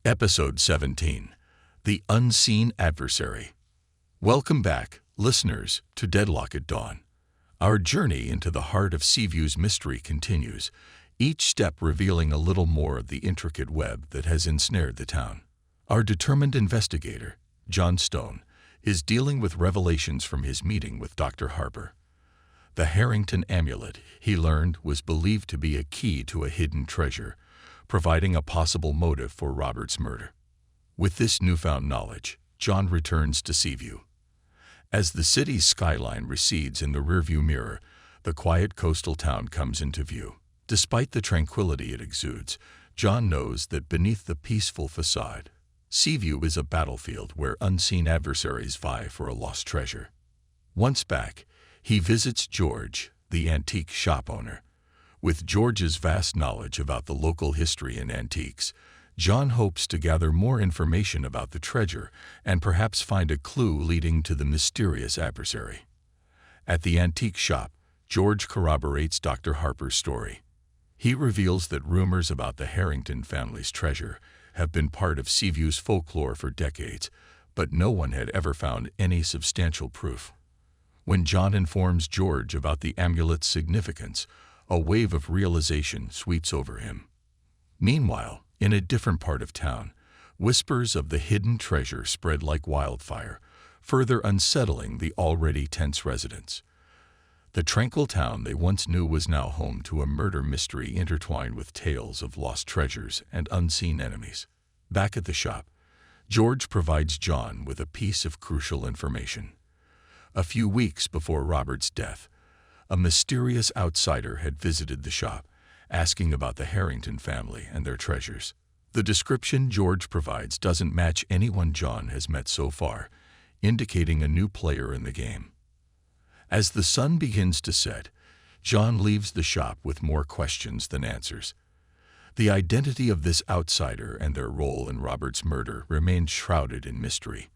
Episode 17, The Unseen Adversary. Welcome back, listeners, to Deadlock at Dawn. Our journey into the heart of Seaview's mystery continues, each step revealing a little more of the intricate web that has ensnared the town. Our determined investigator, John Stone, is dealing with revelations from his meeting with Dr. Harper. The Harrington amulet, he learned, was believed to be a key to a hidden treasure, providing a possible motive for Robert's murder. With this newfound knowledge, John returns to Seaview. As the city's skyline recedes in the rearview mirror, the quiet coastal town comes into view. Despite the tranquility it exudes, John knows that beneath the peaceful facade, Seaview is a battlefield where unseen adversaries vie for a lost treasure. Once back, he visits George, the antique shop owner. With George's vast knowledge about the local history and antiques, John hopes to gather more information about the treasure and perhaps find a clue leading to the mysterious adversary. At the antique shop, George corroborates Dr. Harper's story. He reveals that rumors about the Harrington family's treasure have been part of Seaview's folklore for decades, but no one had ever found any substantial proof. When John informs George about the amulet's significance, a wave of realization sweeps over him. Meanwhile, in a different part of town, whispers of the hidden treasure spread like wildfire, further unsettling the already tense residents. The tranquil town they once knew was now home to a murder mystery intertwined with tales of lost treasures and unseen enemies. Back at the shop, George provides John with a piece of crucial information. A few weeks before Robert's death, a mysterious outsider had visited the shop, asking about the Harrington family and their treasures. The description George provides doesn't match anyone John has met so far, indicating a new player in the game. As the sun begins to set, John leaves the shop with more questions than answers. The identity of this outsider and their role in Robert's murder remains shrouded in mystery.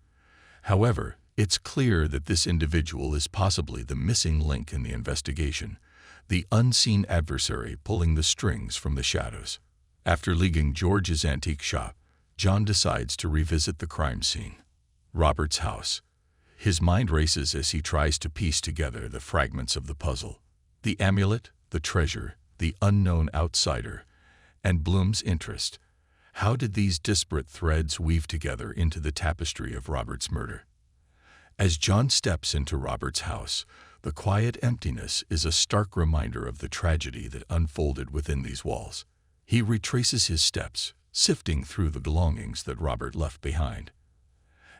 However, it's clear that this individual is possibly the missing link in the investigation, the unseen adversary pulling the strings from the shadows. After leaving George's antique shop, John decides to revisit the crime scene, Robert's house. His mind races as he tries to piece together the fragments of the puzzle: the amulet, the treasure, the unknown outsider, and Bloom's interest. How did these disparate threads weave together into the tapestry of Robert's murder? As John steps into Robert's house, the quiet emptiness is a stark reminder of the tragedy that unfolded within these walls. He retraces his steps, sifting through the belongings that Robert left behind.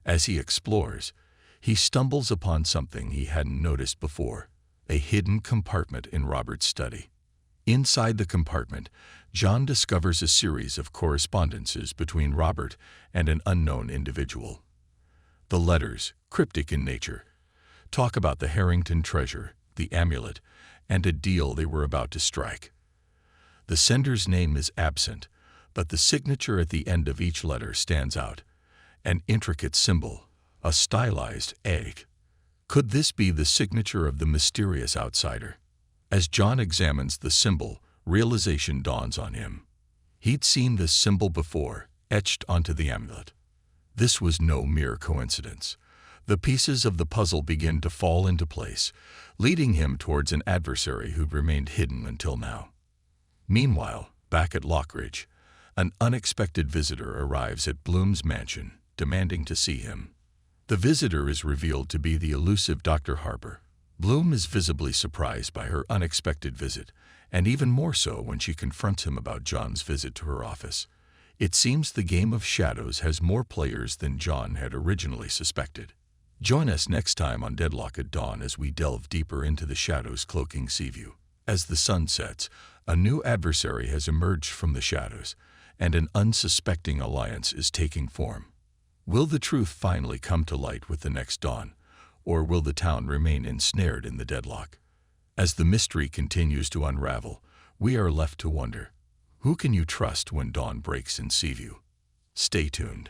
As he explores, he stumbles upon something he hadn't noticed before: a hidden compartment in Robert's study. Inside the compartment, John discovers a series of correspondences between Robert and an unknown individual. The letters, cryptic in nature, talk about the Harrington treasure, the amulet, and a deal they were about to strike. The sender's name is absent, but the signature at the end of each letter stands out: an intricate symbol, a stylized egg. Could this be the signature of the mysterious outsider? As John examines the symbol, realization dawns on him. He'd seen this symbol before, etched onto the amulet. This was no mere coincidence. The pieces of the puzzle begin to fall into place, leading him towards an adversary who'd remained hidden until now. Meanwhile, back at Lockridge, an unexpected visitor arrives at Bloom's mansion, demanding to see him. The visitor is revealed to be the elusive Dr. Harper. Bloom is visibly surprised by her unexpected visit, and even more so when she confronts him about John's visit to her office. It seems the game of shadows has more players than John had originally suspected. Join us next time on Deadlock at Dawn as we delve deeper into the shadows cloaking Seaview. As the sun sets, a new adversary has emerged from the shadows, and an unsuspecting alliance is taking form. Will the truth finally come to light with the next dawn, or will the town remain ensnared in the deadlock? As the mystery continues to unravel, we are left to wonder: who can you trust when dawn breaks in Seaview? Stay tuned.